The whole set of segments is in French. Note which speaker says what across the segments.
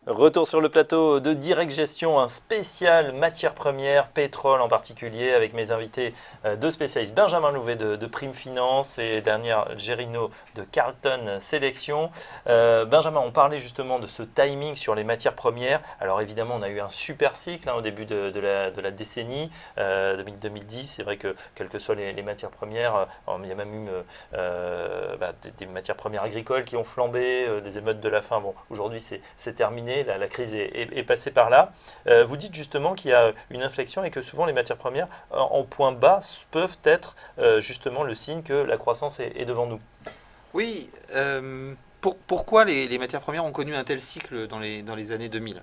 Speaker 1: Retour sur le plateau de Direct Gestion, un spécial matières premières, pétrole en particulier, avec mes invités deux spécialistes, Benjamin Louvet de Prime Finance et dernière Gérino de Carlton Sélection. Benjamin, on parlait justement de ce timing sur les matières premières. Alors évidemment, on a eu un super cycle au début de la décennie 2010. C'est vrai que quelles que soient les matières premières, il y a même eu des matières premières agricoles qui ont flambé, des émeutes de la faim. Bon, aujourd'hui, c'est terminé. La crise est passée par là. Vous dites justement qu'il y a une inflexion et que souvent les matières premières en point bas peuvent être justement le signe que la croissance est devant nous.
Speaker 2: Oui, pourquoi les matières premières ont connu un tel cycle dans les années 2000 ?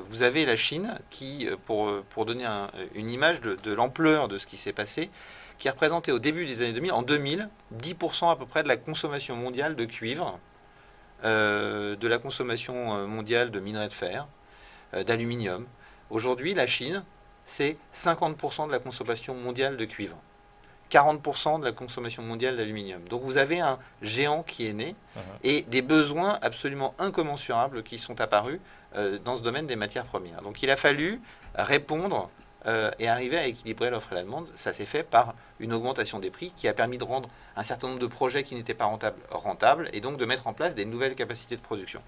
Speaker 2: Vous avez la Chine qui, pour donner une image de l'ampleur de ce qui s'est passé, qui représentait au début des années 2000, en 2000, 10% à peu près de la consommation mondiale de cuivre, de la consommation mondiale de minerais de fer, d'aluminium. Aujourd'hui, la Chine, c'est 50% de la consommation mondiale de cuivre, 40% de la consommation mondiale d'aluminium. Donc vous avez un géant qui est né et des besoins absolument incommensurables qui sont apparus dans ce domaine des matières premières. Donc il a fallu répondre et arriver à équilibrer l'offre et la demande. Ça s'est fait par une augmentation des prix qui a permis de rendre un certain nombre de projets qui n'étaient pas rentables et donc de mettre en place des nouvelles capacités de production.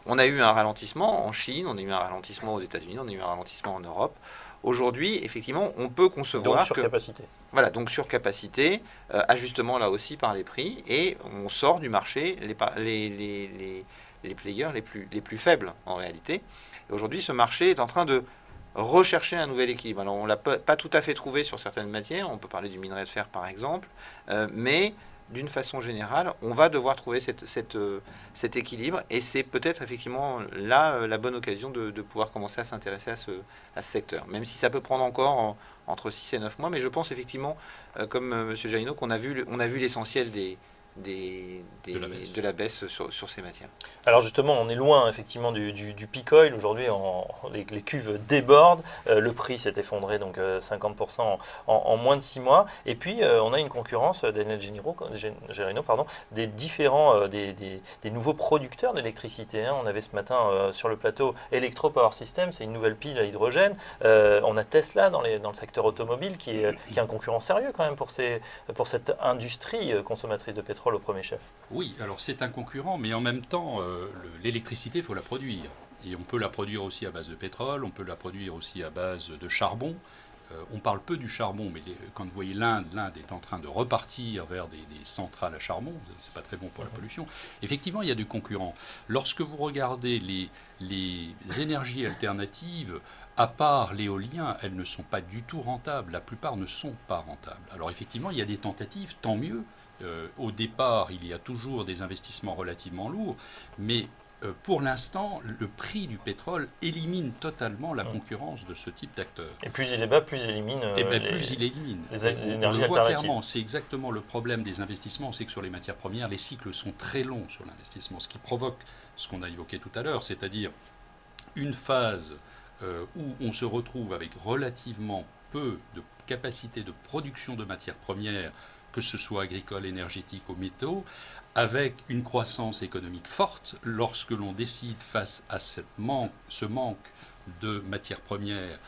Speaker 2: On a eu un ralentissement en Chine, on a eu un ralentissement aux États-Unis, on a eu un ralentissement en Europe. Aujourd'hui, effectivement, on peut concevoir
Speaker 1: donc surcapacité.
Speaker 2: Voilà, donc surcapacité, ajustement là aussi par les prix, et on sort du marché les players les plus faibles en réalité. Et aujourd'hui, ce marché est en train de rechercher un nouvel équilibre. Alors, on ne l'a pas tout à fait trouvé sur certaines matières, on peut parler du minerai de fer par exemple, mais d'une façon générale, on va devoir trouver cet équilibre, et c'est peut-être effectivement là la bonne occasion de pouvoir commencer à s'intéresser à ce secteur, même si ça peut prendre encore entre 6 et 9 mois, mais je pense effectivement, comme M. Jaino, qu'on a vu l'essentiel de la baisse sur ces matières.
Speaker 1: Alors justement, on est loin effectivement du peak oil. Aujourd'hui, les cuves débordent. Le prix s'est effondré, donc 50% en moins de 6 mois. Et puis, on a une concurrence d'Enel Gerino, des différents, des nouveaux producteurs d'électricité. On avait ce matin sur le plateau Electro Power System, c'est une nouvelle pile à hydrogène. On a Tesla dans le secteur automobile qui est un concurrent sérieux quand même pour cette industrie consommatrice de pétrole au premier chef.
Speaker 3: Oui, alors c'est un concurrent, mais en même temps, l'électricité, il faut la produire. Et on peut la produire aussi à base de pétrole, on peut la produire aussi à base de charbon. On parle peu du charbon, mais quand vous voyez l'Inde est en train de repartir vers des centrales à charbon, c'est pas très bon pour la pollution. Effectivement, il y a du concurrent. Lorsque vous regardez les énergies alternatives, à part l'éolien, elles ne sont pas du tout rentables. La plupart ne sont pas rentables. Alors effectivement, il y a des tentatives, tant mieux. Au départ, il y a toujours des investissements relativement lourds, mais pour l'instant, le prix du pétrole élimine totalement la concurrence de ce type d'acteurs.
Speaker 1: Et plus il est bas, plus il élimine les énergies
Speaker 3: alternatives.
Speaker 1: alternatives.
Speaker 3: C'est exactement le problème des investissements. C'est que sur les matières premières, les cycles sont très longs sur l'investissement, ce qui provoque ce qu'on a évoqué tout à l'heure, c'est-à-dire une phase où on se retrouve avec relativement peu de capacité de production de matières premières, que ce soit agricole, énergétique ou métaux, avec une croissance économique forte. Lorsque l'on décide face à ce manque de matières premières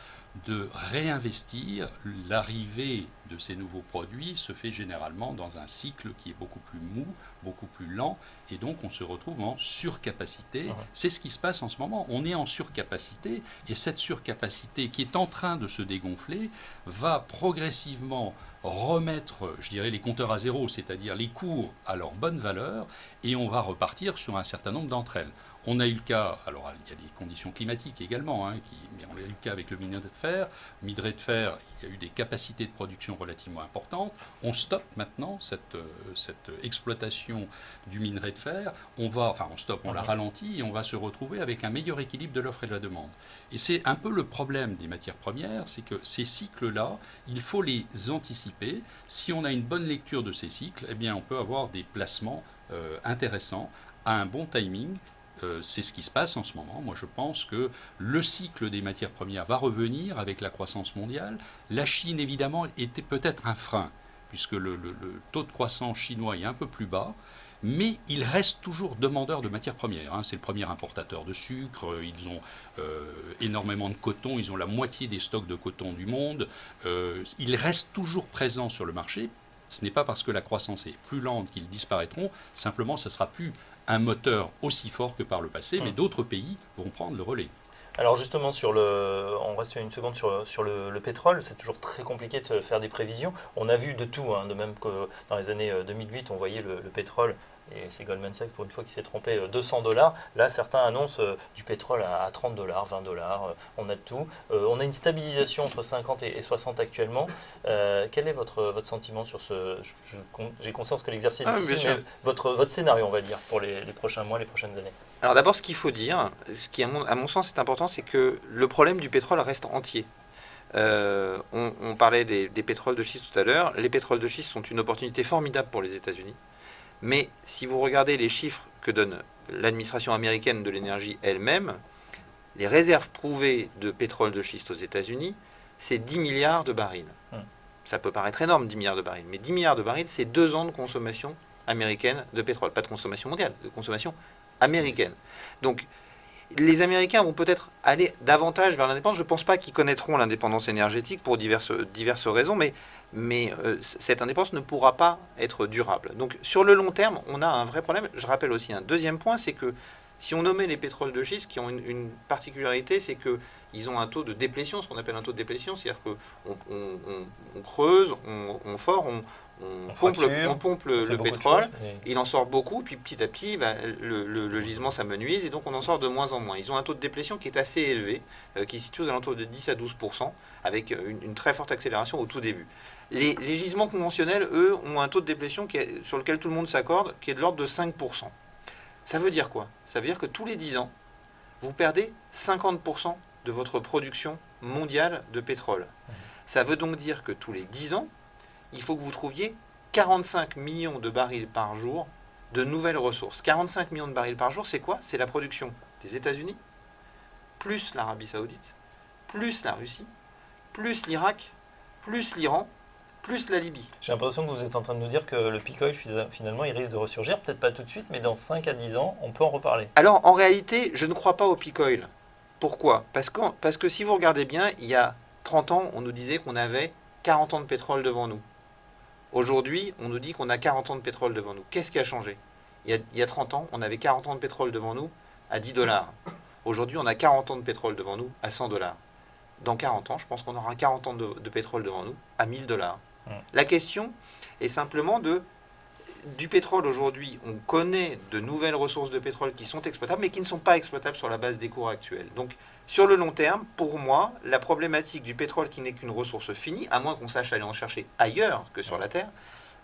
Speaker 3: de réinvestir, l'arrivée de ces nouveaux produits se fait généralement dans un cycle qui est beaucoup plus mou, beaucoup plus lent, et donc on se retrouve en surcapacité. C'est ce qui se passe en ce moment. On est en surcapacité, et cette surcapacité qui est en train de se dégonfler va progressivement remettre, je dirais, les compteurs à zéro, c'est-à-dire les cours à leur bonne valeur, et on va repartir sur un certain nombre d'entre elles. On a eu le cas, alors il y a des conditions climatiques également, mais on a eu le cas avec le minerai de fer. Le minerai de fer, il y a eu des capacités de production relativement importantes. On stoppe maintenant cette exploitation du minerai de fer. On la ralentit et on va se retrouver avec un meilleur équilibre de l'offre et de la demande. Et c'est un peu le problème des matières premières, c'est que ces cycles-là, il faut les anticiper. Si on a une bonne lecture de ces cycles, eh bien on peut avoir des placements intéressants à un bon timing. C'est ce qui se passe en ce moment. Moi, je pense que le cycle des matières premières va revenir avec la croissance mondiale. La Chine, évidemment, était peut-être un frein, puisque le taux de croissance chinois est un peu plus bas. mais ils restent toujours demandeurs de matières premières. Hein. C'est le premier importateur de sucre, ils ont énormément de coton, ils ont la moitié des stocks de coton du monde, ils restent toujours présents sur le marché. Ce n'est pas parce que la croissance est plus lente qu'ils disparaîtront, simplement ce ne sera plus un moteur aussi fort que par le passé, mais d'autres pays vont prendre le relais.
Speaker 1: Alors justement, on reste une seconde sur le pétrole, c'est toujours très compliqué de faire des prévisions. On a vu de tout, hein, de même que dans les années 2008, on voyait le pétrole, et c'est Goldman Sachs pour une fois qui s'est trompé, $200. Là, certains annoncent du pétrole à $30, $20, on a de tout. On a une stabilisation entre 50 et 60 actuellement. Quel est votre sentiment sur ce... J'ai conscience que l'exercice est difficile, mais votre scénario, on va dire, pour les prochains mois, les prochaines années.
Speaker 2: Alors d'abord, ce qu'il faut dire, ce qui à mon sens est important, c'est que le problème du pétrole reste entier. On parlait des pétroles de schiste tout à l'heure. Les pétroles de schiste sont une opportunité formidable pour les États-Unis. Mais si vous regardez les chiffres que donne l'administration américaine de l'énergie elle-même, les réserves prouvées de pétrole de schiste aux États-Unis, c'est 10 milliards de barils. Ça peut paraître énorme, 10 milliards de barils, mais 10 milliards de barils, c'est 2 ans de consommation américaine de pétrole. Pas de consommation mondiale, de consommation américaine. Donc, les Américains vont peut-être aller davantage vers l'indépendance. Je ne pense pas qu'ils connaîtront l'indépendance énergétique pour diverses raisons, mais cette indépendance ne pourra pas être durable. Donc, sur le long terme, on a un vrai problème. Je rappelle aussi un deuxième point, c'est que si on nommait les pétroles de schiste, qui ont une particularité, c'est qu'ils ont un taux de déplétion, ce qu'on appelle un taux de déplétion, c'est-à-dire qu'on creuse, on fore, on pompe le pétrole, il en sort beaucoup, puis petit à petit, le gisement s'amenuise, et donc on en sort de moins en moins. Ils ont un taux de déplétion qui est assez élevé, qui se situe aux alentours de 10 à 12%, avec une très forte accélération au tout début. Les gisements conventionnels, eux, ont un taux de déplétion sur lequel tout le monde s'accorde, qui est de l'ordre de 5%. Ça veut dire quoi? Ça veut dire que tous les 10 ans, vous perdez 50% de votre production mondiale de pétrole. Ça veut donc dire que tous les 10 ans, il faut que vous trouviez 45 millions de barils par jour de nouvelles ressources. 45 millions de barils par jour, c'est quoi? C'est la production des États-Unis, plus l'Arabie Saoudite, plus la Russie, plus l'Irak, plus l'Iran, plus la Libye.
Speaker 1: J'ai l'impression que vous êtes en train de nous dire que le peak oil, finalement, il risque de ressurgir, peut-être pas tout de suite, mais dans 5 à 10 ans, on peut en reparler.
Speaker 2: Alors, en réalité, je ne crois pas au peak oil. Pourquoi? Parce que si vous regardez bien, il y a 30 ans, on nous disait qu'on avait 40 ans de pétrole devant nous. Aujourd'hui, on nous dit qu'on a 40 ans de pétrole devant nous. Qu'est-ce qui a changé? Il y a 30 ans, on avait 40 ans de pétrole devant nous à $10. Aujourd'hui, on a 40 ans de pétrole devant nous à $100. Dans 40 ans, je pense qu'on aura 40 ans de pétrole devant nous à $1000. La question est simplement du pétrole aujourd'hui. On connaît de nouvelles ressources de pétrole qui sont exploitables, mais qui ne sont pas exploitables sur la base des cours actuels. Donc, sur le long terme, pour moi, la problématique du pétrole qui n'est qu'une ressource finie, à moins qu'on sache aller en chercher ailleurs que sur la Terre,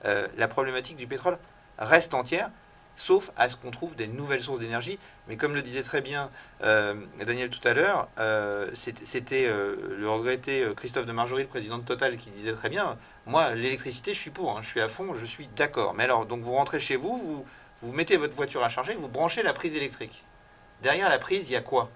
Speaker 2: la problématique du pétrole reste entière, sauf à ce qu'on trouve des nouvelles sources d'énergie. Mais comme le disait très bien Daniel tout à l'heure, c'était le regretté Christophe de Margerie, le président de Total, qui disait très bien, moi, l'électricité, je suis pour, hein, je suis à fond, je suis d'accord. Mais alors, donc vous rentrez chez vous, vous mettez votre voiture à charger, vous branchez la prise électrique. Derrière la prise, il y a quoi?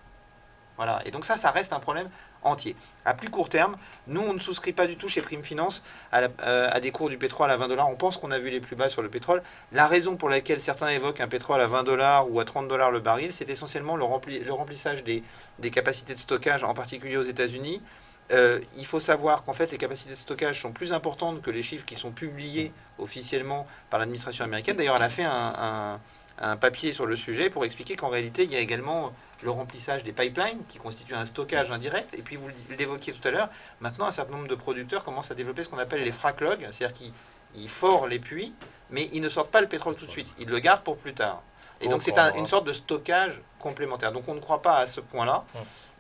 Speaker 2: Voilà. Et donc ça reste un problème entier. À plus court terme, nous, on ne souscrit pas du tout chez Prime Finance à des cours du pétrole à $20. On pense qu'on a vu les plus bas sur le pétrole. La raison pour laquelle certains évoquent un pétrole à $20 ou à $30 le baril, c'est essentiellement le remplissage des capacités de stockage, en particulier aux États-Unis. Il faut savoir qu'en fait, les capacités de stockage sont plus importantes que les chiffres qui sont publiés officiellement par l'administration américaine. D'ailleurs, elle a fait un papier sur le sujet pour expliquer qu'en réalité, il y a également le remplissage des pipelines qui constituent un stockage indirect. Et puis, vous l'évoquiez tout à l'heure, maintenant, un certain nombre de producteurs commencent à développer ce qu'on appelle les frac-logs, c'est-à-dire qu'ils forent les puits, mais ils ne sortent pas le pétrole tout de suite. Ils le gardent pour plus tard. Et donc, c'est une sorte de stockage complémentaire. Donc, on ne croit pas à ce point-là.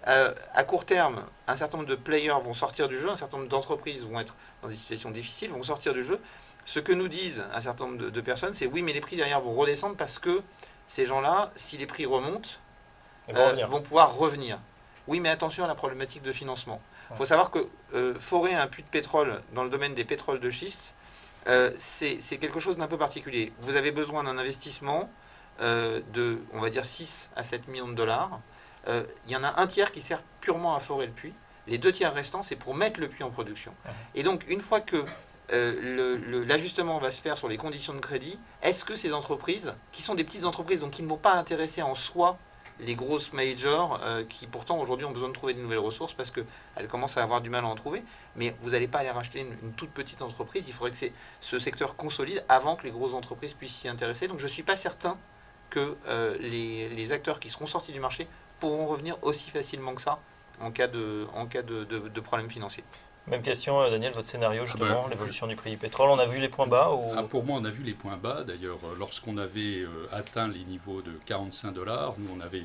Speaker 2: À court terme, un certain nombre de players vont sortir du jeu, un certain nombre d'entreprises vont être dans des situations difficiles, vont sortir du jeu. Ce que nous disent un certain nombre de personnes, c'est oui, mais les prix derrière vont redescendre parce que ces gens-là, si les prix remontent, vont pouvoir revenir. Oui, mais attention à la problématique de financement. Il faut savoir que forer un puits de pétrole dans le domaine des pétroles de schiste, c'est quelque chose d'un peu particulier. Vous avez besoin d'un investissement de, on va dire, 6 à 7 millions de dollars. Il y en a un tiers qui sert purement à forer le puits. Les 2 tiers restants, c'est pour mettre le puits en production. Et donc, une fois que l'ajustement va se faire sur les conditions de crédit. Est-ce que ces entreprises, qui sont des petites entreprises, donc qui ne vont pas intéresser en soi les grosses majors, qui pourtant aujourd'hui ont besoin de trouver de nouvelles ressources parce qu'elles commencent à avoir du mal à en trouver, mais vous n'allez pas aller racheter une toute petite entreprise, il faudrait que ce secteur consolide avant que les grosses entreprises puissent s'y intéresser. Donc je ne suis pas certain que les acteurs qui seront sortis du marché pourront revenir aussi facilement que ça en cas de problèmes financiers.
Speaker 1: Même question, Daniel, votre scénario justement, l'évolution du prix du pétrole, on a vu les points bas ou...
Speaker 3: Pour moi, on a vu les points bas. D'ailleurs, lorsqu'on avait atteint les niveaux de 45 $, nous, on avait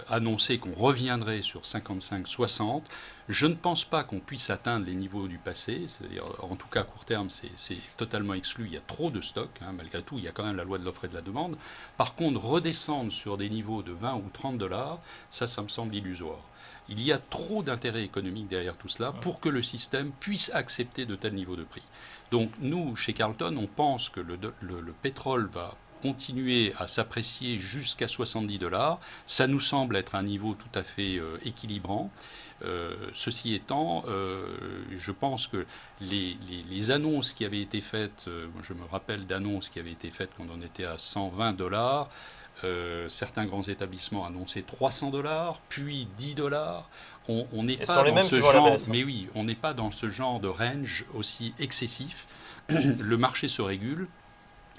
Speaker 3: annoncé qu'on reviendrait sur 55-60. Je ne pense pas qu'on puisse atteindre les niveaux du passé, c'est-à-dire, en tout cas, à court terme, c'est totalement exclu. Il y a trop de stocks, malgré tout, il y a quand même la loi de l'offre et de la demande. Par contre, redescendre sur des niveaux de 20 ou 30 $, ça me semble illusoire. Il y a trop d'intérêt économique derrière tout cela pour que le système puisse accepter de tels niveaux de prix. Donc nous, chez Carlton, on pense que le pétrole va continuer à s'apprécier jusqu'à 70 $. Ça nous semble être un niveau tout à fait équilibrant. Ceci étant, je pense que les annonces qui avaient été faites, je me rappelle d'annonces qui avaient été faites quand on était à 120 $. Certains grands établissements annonçaient 300 $, puis 10 $. On n'est pas dans ce genre, mais oui, on n'est pas dans ce genre de range aussi excessif. Le marché se régule.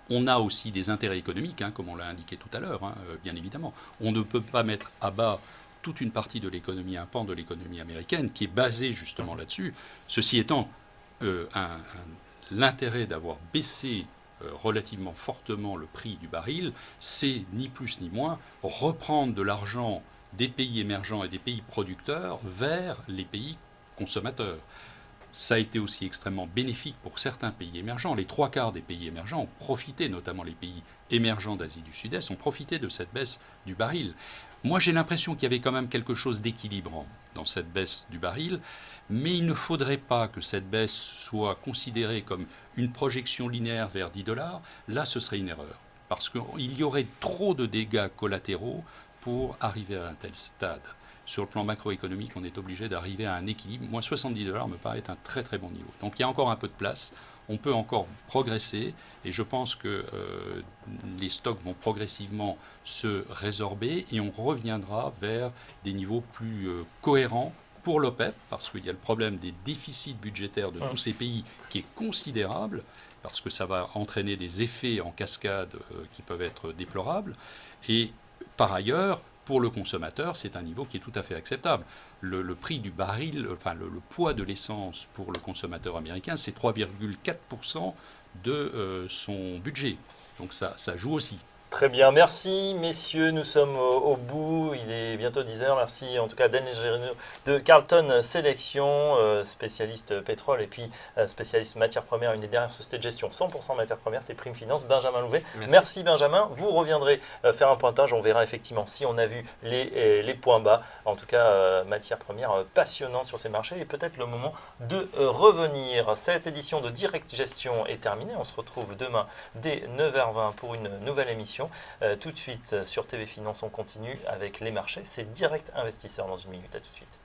Speaker 3: On a aussi des intérêts économiques, comme on l'a indiqué tout à l'heure, bien évidemment. On ne peut pas mettre à bas toute une partie de l'économie, un pan de l'économie américaine qui est basé justement là-dessus. Ceci étant, l'intérêt d'avoir baissé relativement fortement le prix du baril, c'est ni plus ni moins reprendre de l'argent des pays émergents et des pays producteurs vers les pays consommateurs. Ça a été aussi extrêmement bénéfique pour certains pays émergents. Les 3/4 des pays émergents ont profité, notamment les pays émergents d'Asie du Sud-Est, ont profité de cette baisse du baril. Moi, j'ai l'impression qu'il y avait quand même quelque chose d'équilibrant dans cette baisse du baril, mais il ne faudrait pas que cette baisse soit considérée comme une projection linéaire vers 10 $. Là, ce serait une erreur, parce qu'il y aurait trop de dégâts collatéraux pour arriver à un tel stade. Sur le plan macroéconomique, on est obligé d'arriver à un équilibre. Moi, 70 $ me paraît un très très bon niveau. Donc il y a encore un peu de place, on peut encore progresser, et je pense que les stocks vont progressivement se résorber, et on reviendra vers des niveaux plus cohérents pour l'OPEP, parce qu'il y a le problème des déficits budgétaires de tous ces pays qui est considérable, parce que ça va entraîner des effets en cascade qui peuvent être déplorables. Et par ailleurs, pour le consommateur, c'est un niveau qui est tout à fait acceptable. Le prix du baril, enfin le poids de l'essence pour le consommateur américain, c'est 3,4% de son budget. Donc ça joue aussi.
Speaker 1: Très bien, merci messieurs, nous sommes au bout, il est bientôt 10h, merci en tout cas Daniel Gerino de Carlton Sélection, spécialiste pétrole et puis spécialiste matières premières, une des dernières sociétés de gestion 100% matières premières, c'est Prime Finance, Benjamin Louvet. Merci Benjamin, vous reviendrez faire un pointage, on verra effectivement si on a vu les points bas, en tout cas matières premières passionnantes sur ces marchés et peut-être le moment de revenir. Cette édition de Direct Gestion est terminée, on se retrouve demain dès 9h20 pour une nouvelle émission. Tout de suite sur TV Finance, on continue avec les marchés. C'est Direct Investisseur dans une minute. À tout de suite.